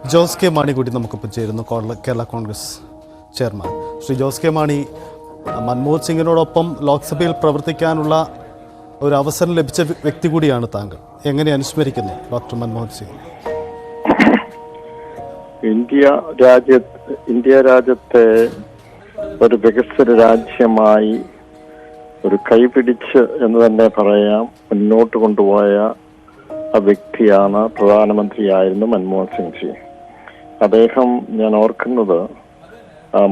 Jose K Mani കൂടി നമുക്കിപ്പോൾ ചേരുന്നു, കേരള കോൺഗ്രസ് ചെയർമാൻ. ശ്രീ ജോസ് കെ മാണി, മൻമോഹൻ സിംഗിനോടൊപ്പം ലോക്സഭയിൽ പ്രവർത്തിക്കാനുള്ള ഒരു അവസരം ലഭിച്ച വ്യക്തി കൂടിയാണ് താങ്കൾ. എങ്ങനെ അനുസ്മരിക്കുന്നു ഡോക്ടർ മൻമോഹൻ സിംഗ്? ഇന്ത്യ രാജ്യത്തെ ഒരു വികസിത രാജ്യമായി ഒരു കൈപിടിച്ച് എന്ന് തന്നെ പറയാം മുന്നോട്ട് കൊണ്ടുപോയ ആ വ്യക്തിയാണ്, പ്രധാനമന്ത്രിയായിരുന്നു മൻമോഹൻ സിംഗ് ജി. അദ്ദേഹം, ഞാൻ ഓർക്കുന്നത്,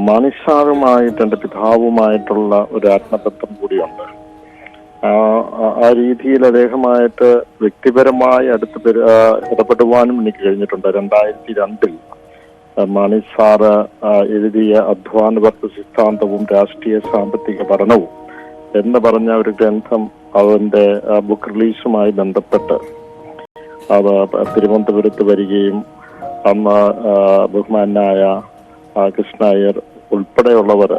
മാണിസാറുമായിട്ട് എൻ്റെ പിതാവുമായിട്ടുള്ള ഒരു ആത്മബന്ധം കൂടിയുണ്ട്. ആ രീതിയിൽ അദ്ദേഹമായിട്ട് വ്യക്തിപരമായി ഇടപെടുവാനും എനിക്ക് കഴിഞ്ഞിട്ടുണ്ട്. 2002 മാണിസാറ് എഴുതിയ അധ്വാനവർത്ത സിദ്ധാന്തവും രാഷ്ട്രീയ സാമ്പത്തിക പഠനവും എന്ന് പറഞ്ഞ ഒരു ഗ്രന്ഥം, അതിൻ്റെ ബുക്ക് റിലീസുമായി ബന്ധപ്പെട്ട് അത് തിരുവനന്തപുരത്ത് വരികയും അന്ന് ബഹുമാനായ കൃഷ്ണ അയ്യർ ഉൾപ്പെടെയുള്ളവർ,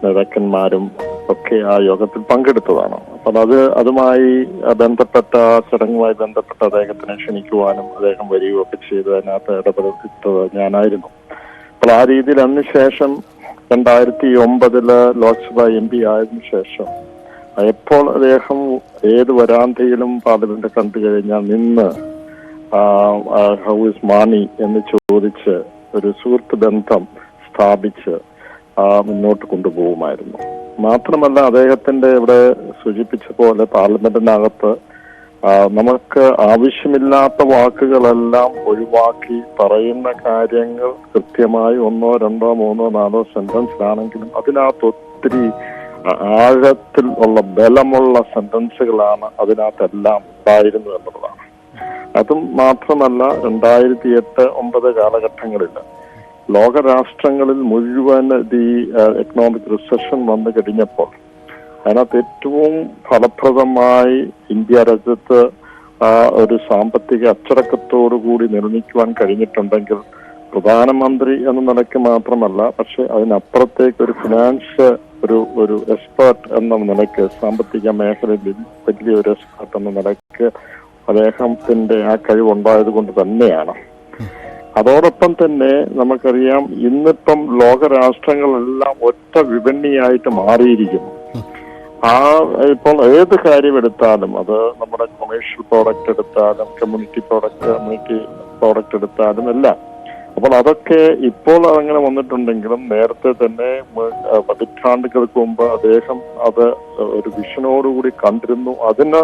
നേതാക്കന്മാരും ഒക്കെ ആ യോഗത്തിൽ പങ്കെടുത്തതാണ്. അപ്പോൾ അതുമായി ബന്ധപ്പെട്ട ചടങ്ങുമായി ബന്ധപ്പെട്ട് അദ്ദേഹത്തിനെ ക്ഷണിക്കുവാനും അദ്ദേഹം വരികയൊക്കെ ചെയ്ത് അതിനകത്ത് ഇടപെടുത്തത് ഞാനായിരുന്നു. അപ്പോൾ ആ രീതിയിൽ അതിനുശേഷം 2009 ലോക്സഭ MP ആയതിനു ശേഷം എപ്പോൾ അദ്ദേഹം ഏത് വരാന്തയിലും പാർലമെന്റ് കണ്ടു കഴിഞ്ഞാൽ നിന്ന് ഹൗ ഇസ് മാണി എന്ന് ചോദിച്ച് ഒരു സുഹൃത്ത് ബന്ധം സ്ഥാപിച്ച് മുന്നോട്ട് കൊണ്ടുപോകുമായിരുന്നു. മാത്രമല്ല, അദ്ദേഹത്തിന്റെ ഇവിടെ സൂചിപ്പിച്ച പോലെ പാർലമെന്റിനകത്ത് നമുക്ക് ആവശ്യമില്ലാത്ത വാക്കുകളെല്ലാം ഒഴിവാക്കി പറയുന്ന കാര്യങ്ങൾ കൃത്യമായി 1, 2, 3, 4 സെന്റൻസിലാണെങ്കിലും അതിനകത്ത് ഒത്തിരി ആഴത്തിൽ ഉള്ള ബലമുള്ള സെന്റൻസുകളാണ് അതിനകത്തെല്ലാം ഉണ്ടായിരുന്നു എന്നുള്ളതാണ്. അതും മാത്രമല്ല, 2008-2009 കാലഘട്ടങ്ങളിൽ ലോകരാഷ്ട്രങ്ങളിൽ മുഴുവൻ ഈ എക്കണോമിക് റിസഷൻ വന്നു കഴിഞ്ഞപ്പോൾ അതിനകത്ത് ഏറ്റവും ഫലപ്രദമായി ഇന്ത്യ രാജ്യത്ത് ഒരു സാമ്പത്തിക അച്ചടക്കത്തോടുകൂടി നിർമ്മിക്കുവാൻ കഴിഞ്ഞിട്ടുണ്ടെങ്കിൽ പ്രധാനമന്ത്രി എന്ന നിലയ്ക്ക് മാത്രമല്ല, പക്ഷെ അതിനപ്പുറത്തേക്ക് ഒരു ഫിനാൻസ് ഒരു എക്സ്പേർട്ട് എന്ന നിലയ്ക്ക്, സാമ്പത്തിക മേഖലയിൽ വലിയൊരു എക്സ്പേർട്ട് എന്ന നിലയ്ക്ക് അദ്ദേഹത്തിന്റെ ആ കഴിവുണ്ടായത് കൊണ്ട് തന്നെയാണ്. അതോടൊപ്പം തന്നെ നമുക്കറിയാം, ഇന്നിപ്പം ലോകരാഷ്ട്രങ്ങളെല്ലാം ഒറ്റ വിപണിയായിട്ട് മാറിയിരിക്കുന്നു. ഇപ്പോൾ ഏത് കാര്യം എടുത്താലും, അത് നമ്മുടെ കൊമേഴ്ഷ്യൽ പ്രോഡക്റ്റ് എടുത്താലും കമ്മ്യൂണിറ്റി പ്രോഡക്റ്റ് എടുത്താലും എല്ലാം. അപ്പോൾ അതൊക്കെ ഇപ്പോൾ അങ്ങനെ വന്നിട്ടുണ്ടെങ്കിലും നേരത്തെ തന്നെ പതിറ്റാണ്ടുകൾക്ക് മുമ്പ് അദ്ദേഹം അത് ഒരു വിഷനോടുകൂടി കണ്ടിരുന്നു. അതിന്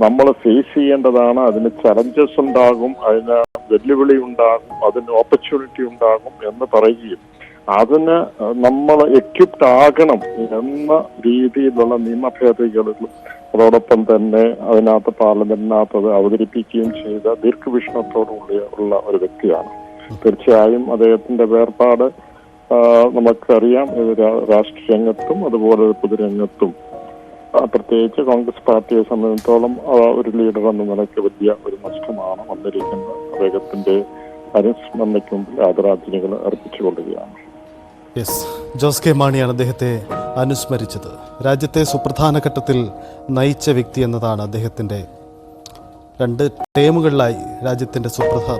നമ്മൾ ഫേസ് ചെയ്യേണ്ടതാണ്. അതിന് ചലഞ്ചസ് ഉണ്ടാകും, അതിന് വെല്ലുവിളി ഉണ്ടാകും, അതിന് ഓപ്പർച്യൂണിറ്റി ഉണ്ടാകും എന്ന് പറയുകയും അതിന് നമ്മൾ എക്വിപ്ഡ് ആകണം എന്ന രീതിയിലുള്ള നിയമ ഭേദഗതികളും അതോടൊപ്പം തന്നെ അതിനകത്ത് പാർലമെന്റിനകത്ത് അത് അവതരിപ്പിക്കുകയും ചെയ്ത ദീർഘവീക്ഷണത്തോടുള്ള ഒരു വ്യക്തിയാണ്. തീർച്ചയായും അദ്ദേഹത്തിന്റെ വേർപാട് നമുക്കറിയാം. രാഷ്ട്രീയ രംഗത്തും അതുപോലെ പൊതുരംഗത്തും പ്രത്യേകിച്ച് കോൺഗ്രസ് പാർട്ടിയെ സംബന്ധിച്ചിടത്തോളം ഒരു ലീഡർ എന്ന നിലയ്ക്ക് വലിയ ഒരു നഷ്ടമാണ് വന്നിരിക്കുന്നത്. അദ്ദേഹത്തിന്റെ അനുസ്മരണയ്ക്ക് മുമ്പിൽ ആദരാഞ്ജലികൾ അർപ്പിച്ചുകൊള്ളുകയാണ്. ജോസ് കെ മാണിയാണ് അദ്ദേഹത്തെ അനുസ്മരിച്ചത്. രാജ്യത്തെ സുപ്രധാന ഘട്ടത്തിൽ നയിച്ച വ്യക്തി എന്നതാണ് അദ്ദേഹത്തിന്റെ. 2 ടേമുകളിലായി രാജ്യത്തിന്റെ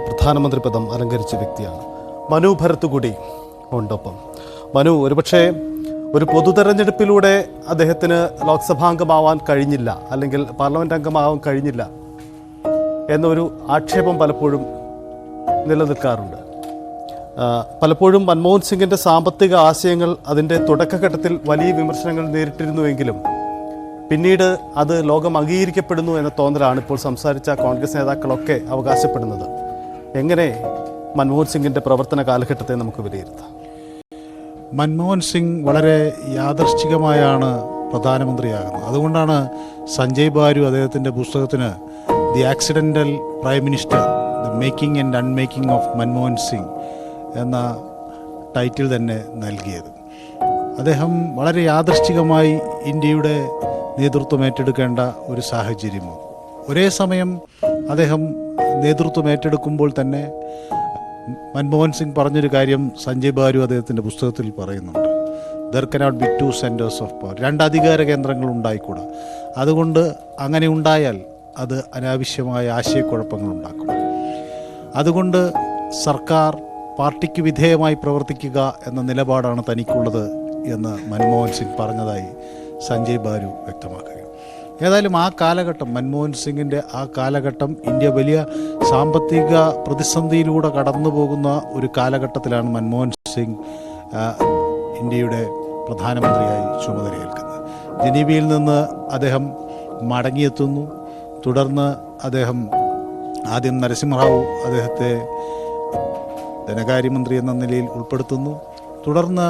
പ്രധാനമന്ത്രി പദം അലങ്കരിച്ച വ്യക്തിയാണ്. മനു ഭരത് കൂടി ഉണ്ടൊപ്പം. മനു, ഒരുപക്ഷെ ഒരു പൊതുതെരഞ്ഞെടുപ്പിലൂടെ അദ്ദേഹത്തിന് ലോക്സഭാംഗമാവാൻ കഴിഞ്ഞില്ല, അല്ലെങ്കിൽ പാർലമെന്റ് അംഗമാവാൻ കഴിഞ്ഞില്ല എന്നൊരു ആക്ഷേപം പലപ്പോഴും നിലനിൽക്കാറുണ്ട്. പലപ്പോഴും മൻമോഹൻ സിംഗിൻ്റെ സാമ്പത്തിക ആശയങ്ങൾ അതിൻ്റെ തുടക്കഘട്ടത്തിൽ വലിയ വിമർശനങ്ങൾ നേരിട്ടിരുന്നുവെങ്കിലും പിന്നീട് അത് ലോകം അംഗീകരിക്കപ്പെടുന്നു എന്ന തോന്നലാണ് ഇപ്പോൾ സംസാരിച്ച കോൺഗ്രസ് നേതാക്കളൊക്കെ അവകാശപ്പെടുന്നത്. എങ്ങനെ മൻമോഹൻ സിംഗിൻ്റെ പ്രവർത്തന കാലഘട്ടത്തെ നമുക്ക് വിലയിരുത്താം? മൻമോഹൻ സിംഗ് വളരെ യാദൃശ്ചികമായാണ് പ്രധാനമന്ത്രിയാകുന്നത്. അതുകൊണ്ടാണ് സഞ്ജയ് ബാരു അദ്ദേഹത്തിൻ്റെ പുസ്തകത്തിന് the accidental prime minister, the making and unmaking of Manmohan Singh എന്ന ടൈറ്റിൽ തന്നെ നൽകിയത്. അദ്ദേഹം വളരെ യാദൃശ്ചികമായി ഇന്ത്യയുടെ നേതൃത്വം ഏറ്റെടുക്കേണ്ട ഒരു സാഹചര്യം വന്നു. ഒരേ സമയം അദ്ദേഹം നേതൃത്വം ഏറ്റെടുക്കുമ്പോൾ തന്നെ മൻമോഹൻ സിംഗ് പറഞ്ഞൊരു കാര്യം സഞ്ജയ് ബാരു അദ്ദേഹത്തിൻ്റെ പുസ്തകത്തിൽ പറയുന്നുണ്ട്. There cannot be 2 centres of power. 2 അധികാര കേന്ദ്രങ്ങൾ ഉണ്ടായിക്കൂടാ. അതുകൊണ്ട് അങ്ങനെ ഉണ്ടായാൽ അത് അനാവശ്യമായ ആശയക്കുഴപ്പങ്ങൾ ഉണ്ടാക്കും. അതുകൊണ്ട് സർക്കാർ പാർട്ടിക്ക് വിധേയമായി പ്രവർത്തിക്കുക എന്ന നിലപാടാണ് തനിക്കുള്ളത് എന്ന് മൻമോഹൻ സിംഗ് പറഞ്ഞതായി സഞ്ജയ് ബാരു വ്യക്തമാക്കുകയും. ഏതായാലും ആ കാലഘട്ടം, മൻമോഹൻ സിംഗിൻ്റെ ആ കാലഘട്ടം, ഇന്ത്യ വലിയ സാമ്പത്തിക പ്രതിസന്ധിയിലൂടെ കടന്നു പോകുന്ന ഒരു കാലഘട്ടത്തിലാണ് മൻമോഹൻ സിംഗ് ഇന്ത്യയുടെ പ്രധാനമന്ത്രിയായി ചുമതലയേൽക്കുന്നത്. ജനീവയിൽ നിന്ന് അദ്ദേഹം മടങ്ങിയെത്തുന്നു. തുടർന്ന് അദ്ദേഹം ആദ്യം നരസിംഹറാവു അദ്ദേഹത്തെ ധനകാര്യമന്ത്രി എന്ന നിലയിൽ ഉൾപ്പെടുത്തുന്നു. തുടർന്ന്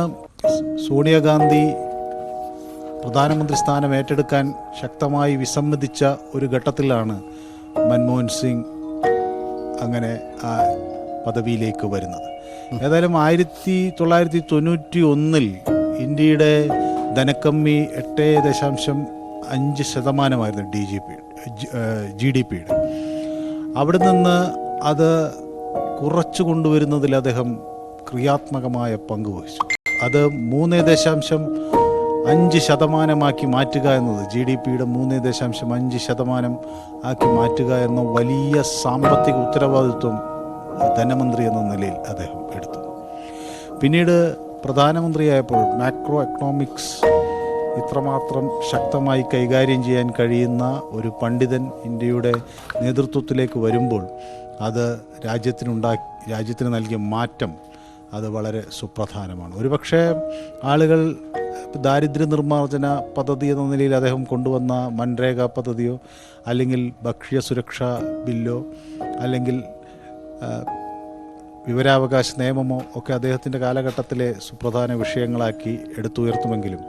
സോണിയാഗാന്ധി പ്രധാനമന്ത്രി സ്ഥാനം ഏറ്റെടുക്കാൻ ശക്തമായി വിസമ്മതിച്ച ഒരു ഘട്ടത്തിലാണ് മൻമോഹൻ സിംഗ് അങ്ങനെ ആ പദവിയിലേക്ക് വരുന്നത്. ഏതായാലും 1991 ഇന്ത്യയുടെ ധനക്കമ്മി 8.5% GDP. അവിടെ നിന്ന് അത് കുറച്ചു കൊണ്ടുവരുന്നതിൽ അദ്ദേഹം ക്രിയാത്മകമായ പങ്ക് വഹിച്ചു. അത് 3.5% മാറ്റുക എന്നത്, GDPയുടെ 3.5% ആക്കി മാറ്റുക എന്ന വലിയ സാമ്പത്തിക ഉത്തരവാദിത്വം ധനമന്ത്രി എന്ന നിലയിൽ അദ്ദേഹം എടുത്തു. പിന്നീട് പ്രധാനമന്ത്രിയായപ്പോൾ മാക്രോ എക്കണോമിക്സ് ഇത്രമാത്രം ശക്തമായി കൈകാര്യം ചെയ്യാൻ കഴിയുന്ന ഒരു പണ്ഡിതൻ ഇന്ത്യയുടെ നേതൃത്വത്തിലേക്ക് വരുമ്പോൾ അത് രാജ്യത്തിന് നൽകിയ മാറ്റം അത് വളരെ സുപ്രധാനമാണ്. ഒരുപക്ഷെ ആളുകൾ ദാരിദ്ര്യ നിർമ്മാർജ്ജന പദ്ധതി എന്ന നിലയിൽ അദ്ദേഹം കൊണ്ടുവന്ന മൻരേഗ പദ്ധതിയോ അല്ലെങ്കിൽ ഭക്ഷ്യ സുരക്ഷാ ബില്ലോ അല്ലെങ്കിൽ വിവരാവകാശ നിയമമോ ഒക്കെ അദ്ദേഹത്തിൻ്റെ കാലഘട്ടത്തിലെ സുപ്രധാന വിഷയങ്ങളാക്കി എടുത്തുയർത്തുമെങ്കിലും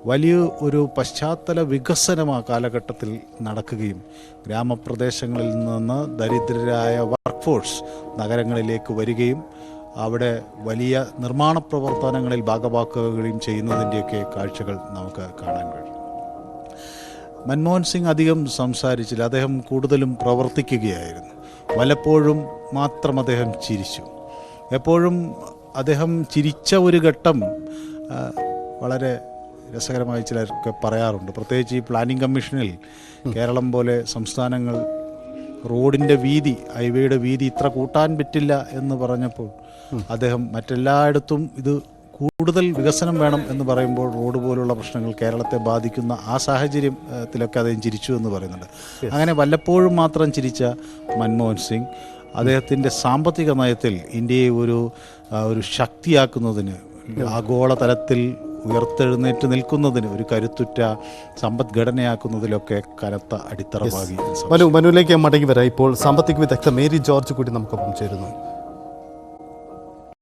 വലിയ ഒരു പശ്ചാത്തല വികസനം ആ കാലഘട്ടത്തിൽ നടക്കുകയും ഗ്രാമപ്രദേശങ്ങളിൽ നിന്ന് ദരിദ്രരായ വർക്ക് ഫോഴ്സ് നഗരങ്ങളിലേക്ക് വരികയും അവിടെ വലിയ നിർമ്മാണ പ്രവർത്തനങ്ങളിൽ ഭാഗമാക്കുകയും ചെയ്യുന്നതിൻ്റെയൊക്കെ കാഴ്ചകൾ നമുക്ക് കാണാൻ കഴിയും. മൻമോഹൻ സിംഗ് അധികം സംസാരിച്ചില്ല, അദ്ദേഹം കൂടുതലും പ്രവർത്തിക്കുകയായിരുന്നു. വല്ലപ്പോഴും മാത്രം അദ്ദേഹം ചിരിച്ചു. എപ്പോഴും അദ്ദേഹം ചിരിച്ച ഒരു ഘട്ടം വളരെ രസകരമായി ചിലർക്ക് പറയാറുണ്ട്. പ്രത്യേകിച്ച് ഈ പ്ലാനിംഗ് കമ്മീഷനിൽ കേരളം പോലെ സംസ്ഥാനങ്ങൾ റോഡിൻ്റെ വീതി, ഹൈവേയുടെ വീതി ഇത്ര കൂട്ടാൻ പറ്റില്ല എന്ന് പറഞ്ഞപ്പോൾ അദ്ദേഹം മറ്റെല്ലായിടത്തും ഇത് കൂടുതൽ വികസനം വേണം എന്ന് പറയുമ്പോൾ റോഡ് പോലുള്ള പ്രശ്നങ്ങൾ കേരളത്തെ ബാധിക്കുന്ന ആ സാഹചര്യത്തിലൊക്കെ അദ്ദേഹം ചിരിച്ചു എന്ന് പറയുന്നുണ്ട്. അങ്ങനെ വല്ലപ്പോഴും മാത്രം ചിരിച്ച മൻമോഹൻ സിംഗ് അദ്ദേഹത്തിൻ്റെ സാമ്പത്തിക നയത്തിൽ ഇന്ത്യയെ ഒരു ശക്തിയാക്കുന്നതിന്, ആഗോളതലത്തിൽ ഉയർത്തെഴുന്നേറ്റ് നിൽക്കുന്നതിന്, ഒരു കരുത്തുറ്റ സമ്പദ്ഘടനയാക്കുന്നതിലൊക്കെ കനത്ത അടിത്തറ പാകി. മനുവിലേക്ക് മടങ്ങി വരാം. ഇപ്പോൾ സാമ്പത്തിക വിദഗ്ധ മേരി ജോർജ് കൂടി നമുക്കൊപ്പം ചേരുന്നു.